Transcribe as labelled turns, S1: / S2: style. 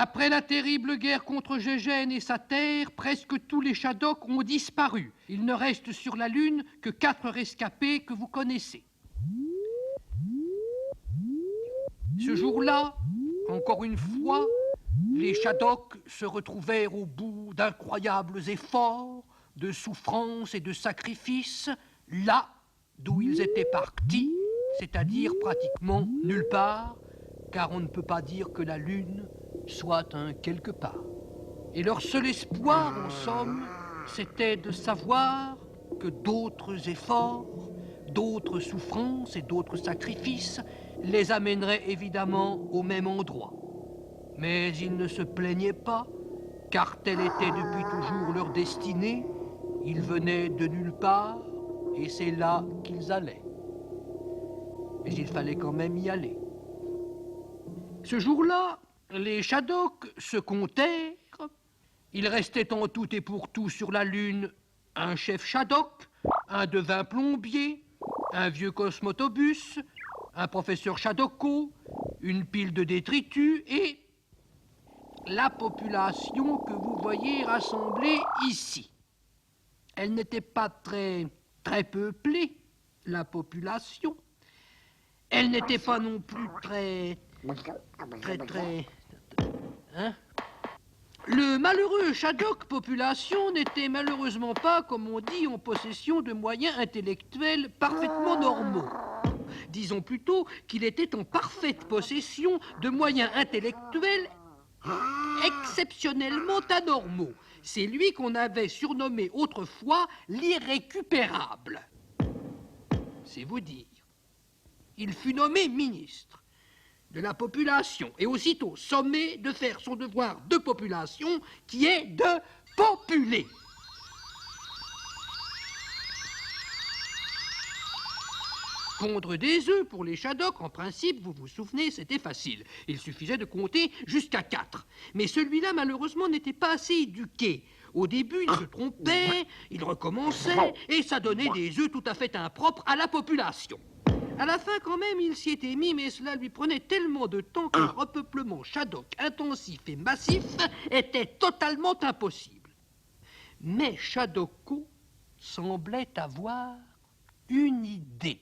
S1: Après la terrible guerre contre Gégène et sa terre, presque tous les Shadok ont disparu. Il ne reste sur la Lune que 4 rescapés que vous connaissez. Ce jour-là, encore une fois, les Shadok se retrouvèrent au bout d'incroyables efforts, de souffrances et de sacrifices, là d'où ils étaient partis, c'est-à-dire pratiquement nulle part, car on ne peut pas dire que la Lune soit un quelque part. Et leur seul espoir, en somme, c'était de savoir que d'autres efforts, d'autres souffrances et d'autres sacrifices les amèneraient évidemment au même endroit. Mais ils ne se plaignaient pas, car telle était depuis toujours leur destinée. Ils venaient de nulle part, et c'est là qu'ils allaient. Mais il fallait quand même y aller. Ce jour-là, les Shadok se comptèrent. Il restait en tout et pour tout sur la Lune un chef Shadok, un devin plombier, un vieux cosmotobus, un professeur Shadoko, une pile de détritus et la population que vous voyez rassemblée ici. Elle n'était pas très peuplée, la population. Elle n'était pas non plus très... Hein? Le malheureux Shadok population n'était malheureusement pas, comme on dit, en possession de moyens intellectuels parfaitement normaux. Disons plutôt qu'il était en parfaite possession de moyens intellectuels exceptionnellement anormaux. C'est lui qu'on avait surnommé autrefois l'irrécupérable. C'est vous dire. Il fut nommé ministre de la population et aussitôt sommé de faire son devoir de population qui est de populer. Pondre des œufs pour les Shadok, en principe, vous vous souvenez, c'était facile. Il suffisait de compter jusqu'à 4. Mais celui-là, malheureusement, n'était pas assez éduqué. Au début, il se trompait, il recommençait, et ça donnait des œufs tout à fait impropres à la population. À la fin, quand même, il s'y était mis, mais cela lui prenait tellement de temps qu'un repeuplement Shadok intensif et massif était totalement impossible. Mais Shadoko semblait avoir une idée.